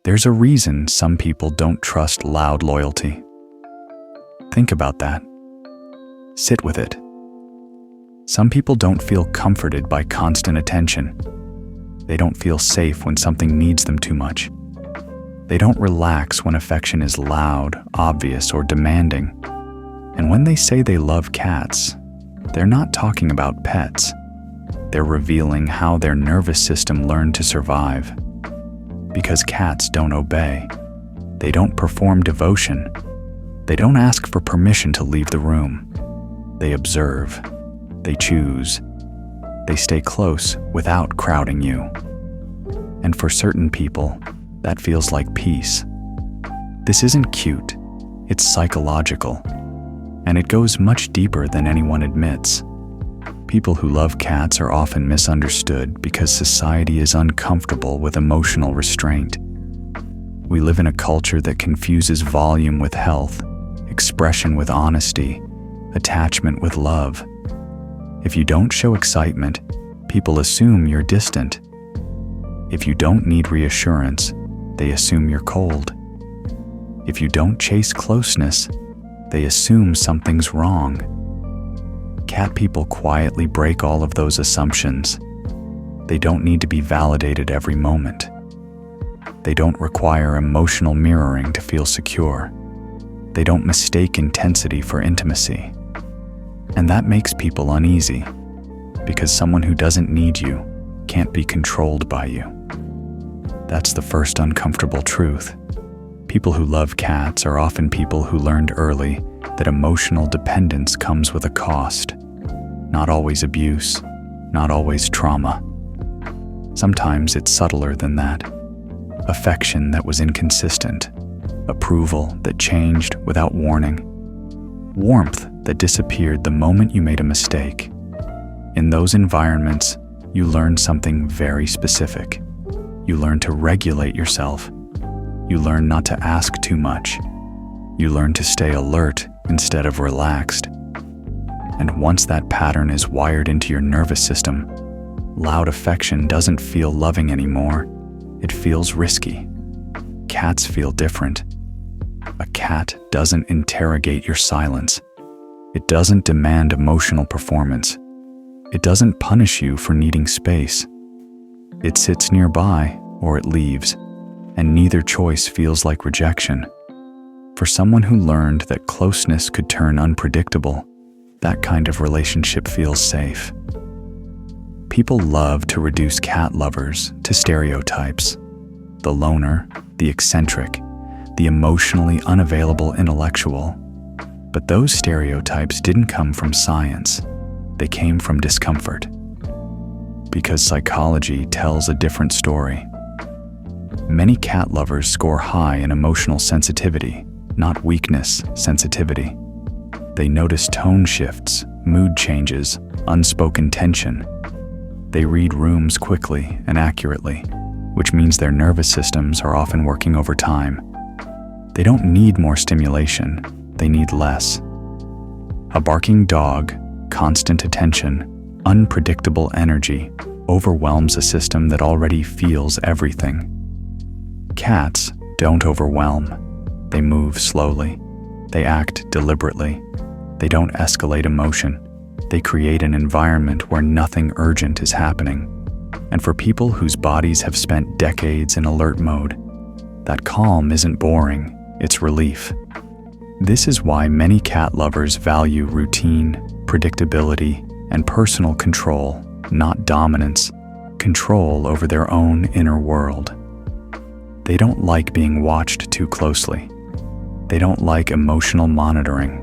There's a reason some people don't trust loud loyalty. Think about that. Sit with it. Some people don't feel comforted by constant attention. They don't feel safe when something needs them too much. They don't relax when affection is loud, obvious, or demanding. And when they say they love cats, they're not talking about pets. They're revealing how their nervous system learned to survive. Because cats don't obey. They don't perform devotion. They don't ask for permission to leave the room. They observe. They choose. They stay close without crowding you. And for certain people, that feels like peace. This isn't cute. It's psychological. And it goes much deeper than anyone admits. People who love cats are often misunderstood because society is uncomfortable with emotional restraint. We live in a culture that confuses volume with health, expression with honesty, attachment with love. If you don't show excitement, people assume you're distant. If you don't need reassurance, they assume you're cold. If you don't chase closeness, they assume something's wrong. Cat people quietly break all of those assumptions. They don't need to be validated every moment. They don't require emotional mirroring to feel secure. They don't mistake intensity for intimacy. And that makes people uneasy, because someone who doesn't need you can't be controlled by you. That's the first uncomfortable truth. People who love cats are often people who learned early that emotional dependence comes with a cost. Not always abuse, not always trauma. Sometimes it's subtler than that. Affection that was inconsistent, approval that changed without warning, warmth that disappeared the moment you made a mistake. In those environments, you learn something very specific. You learn to regulate yourself. You learn not to ask too much. You learn to stay alert instead of relaxed. And once that pattern is wired into your nervous system, loud affection doesn't feel loving anymore. It feels risky. Cats feel different. A cat doesn't interrogate your silence. It doesn't demand emotional performance. It doesn't punish you for needing space. It sits nearby or it leaves, and neither choice feels like rejection. For someone who learned that closeness could turn unpredictable, that kind of relationship feels safe. People love to reduce cat lovers to stereotypes. The loner, the eccentric, the emotionally unavailable intellectual. But those stereotypes didn't come from science. They came from discomfort. Because psychology tells a different story. Many cat lovers score high in emotional sensitivity, not weakness sensitivity. They notice tone shifts, mood changes, unspoken tension. They read rooms quickly and accurately, which means their nervous systems are often working overtime. They don't need more stimulation, they need less. A barking dog, constant attention, unpredictable energy overwhelms a system that already feels everything. Cats don't overwhelm. They move slowly. They act deliberately. They don't escalate emotion. They create an environment where nothing urgent is happening. And for people whose bodies have spent decades in alert mode, that calm isn't boring, it's relief. This is why many cat lovers value routine, predictability, and personal control, not dominance, control over their own inner world. They don't like being watched too closely. They don't like emotional monitoring.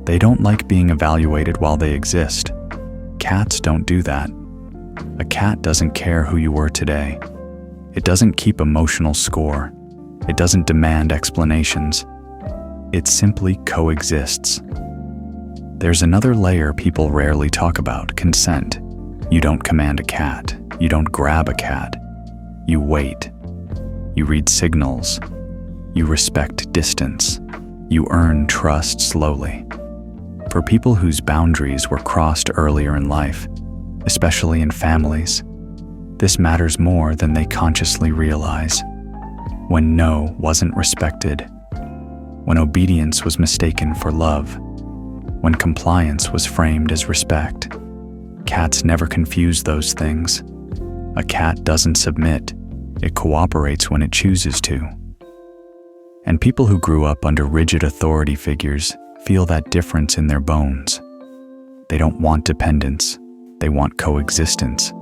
They don't like being evaluated while they exist. Cats don't do that. A cat doesn't care who you were today. It doesn't keep emotional score. It doesn't demand explanations. It simply coexists. There's another layer people rarely talk about: consent. You don't command a cat. You don't grab a cat. You wait. You read signals. You respect distance. You earn trust slowly. For people whose boundaries were crossed earlier in life, especially in families, this matters more than they consciously realize. when no wasn't respected, when obedience was mistaken for love, when compliance was framed as respect. Cats never confuse those things. A cat doesn't submit, it cooperates when it chooses to. And people who grew up under rigid authority figures feel that difference in their bones. They don't want dependence, they want coexistence.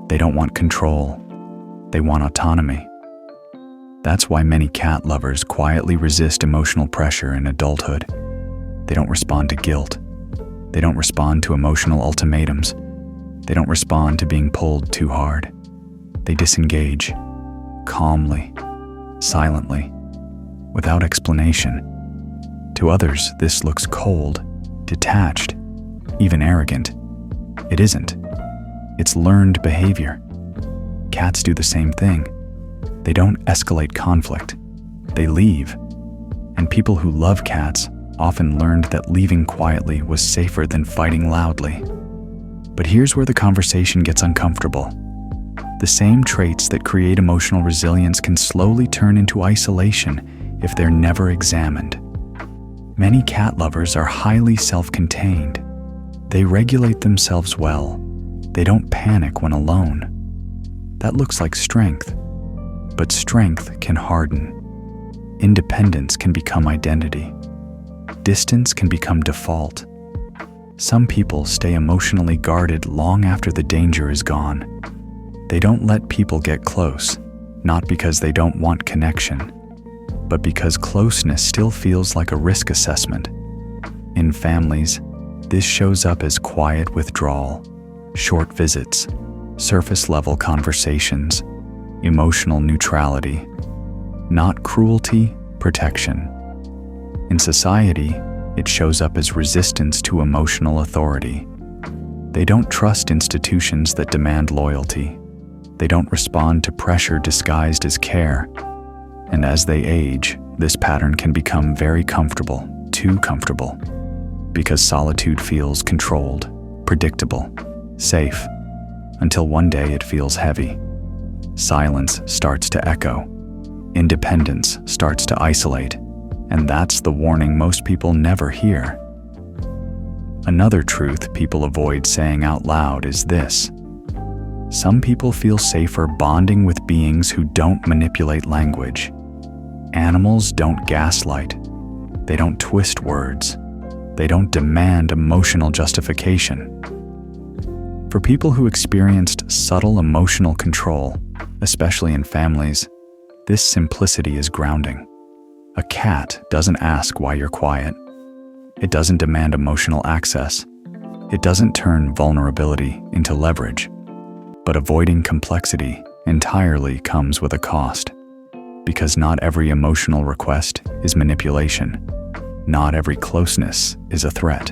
They don't want control, they want autonomy. That's why many cat lovers quietly resist emotional pressure in adulthood. They don't respond to guilt. They don't respond to emotional ultimatums. They don't respond to being pulled too hard. They disengage, calmly, silently, without explanation. To others, this looks cold, detached, even arrogant. It isn't. It's learned behavior. Cats do the same thing. They don't escalate conflict. They leave. And people who love cats often learned that leaving quietly was safer than fighting loudly. But here's where the conversation gets uncomfortable. The same traits that create emotional resilience can slowly turn into isolation if they're never examined. Many cat lovers are highly self-contained. They regulate themselves well. They don't panic when alone. That looks like strength, but strength can harden. Independence can become identity. Distance can become default. Some people stay emotionally guarded long after the danger is gone. They don't let people get close, not because they don't want connection, but because closeness still feels like a risk assessment. In families, this shows up as quiet withdrawal, short visits, surface-level conversations, emotional neutrality, not cruelty, protection. In society, it shows up as resistance to emotional authority. They don't trust institutions that demand loyalty. They don't respond to pressure disguised as care. And as they age, this pattern can become very comfortable, too comfortable, because solitude feels controlled, predictable, safe, until one day it feels heavy. Silence starts to echo. Independence starts to isolate. And that's the warning most people never hear. Another truth people avoid saying out loud is this. Some people feel safer bonding with beings who don't manipulate language. Animals don't gaslight. They don't twist words. They don't demand emotional justification. For people who experienced subtle emotional control, especially in families, this simplicity is grounding. A cat doesn't ask why you're quiet. It doesn't demand emotional access. It doesn't turn vulnerability into leverage. But avoiding complexity entirely comes with a cost. Because not every emotional request is manipulation. Not every closeness is a threat.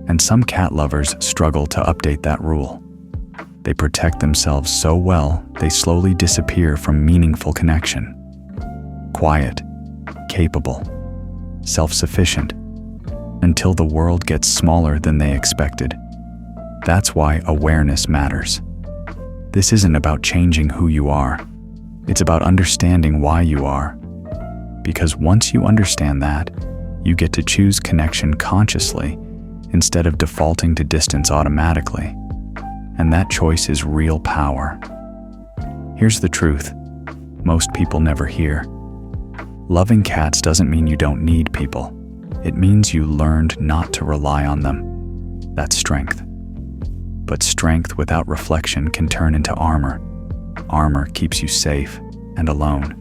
And some cat lovers struggle to update that rule. They protect themselves so well, they slowly disappear from meaningful connection. Quiet, capable, self-sufficient, until the world gets smaller than they expected. That's why awareness matters. This isn't about changing who you are. It's about understanding why you are. Because once you understand that, you get to choose connection consciously instead of defaulting to distance automatically. And that choice is real power. Here's the truth most people never hear. Loving cats doesn't mean you don't need people. It means you learned not to rely on them. That's strength. But strength without reflection can turn into armor. Armor keeps you safe and alone.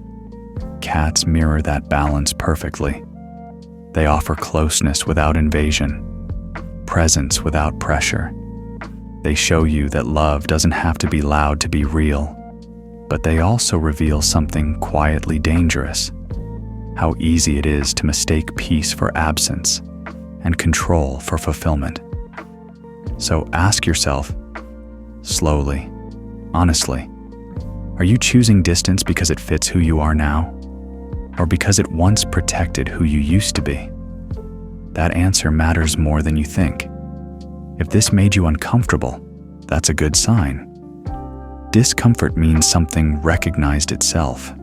Cats mirror that balance perfectly. They offer closeness without invasion, presence without pressure. They show you that love doesn't have to be loud to be real, but they also reveal something quietly dangerous. How easy it is to mistake peace for absence and control for fulfillment. So ask yourself, slowly, honestly, are you choosing distance because it fits who you are now? Or because it once protected who you used to be? That answer matters more than you think. If this made you uncomfortable, that's a good sign. Discomfort means something recognized itself.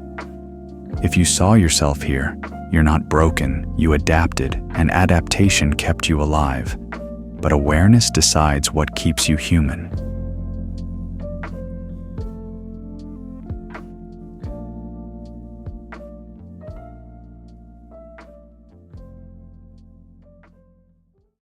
If you saw yourself here, you're not broken, you adapted, and adaptation kept you alive. But awareness decides what keeps you human.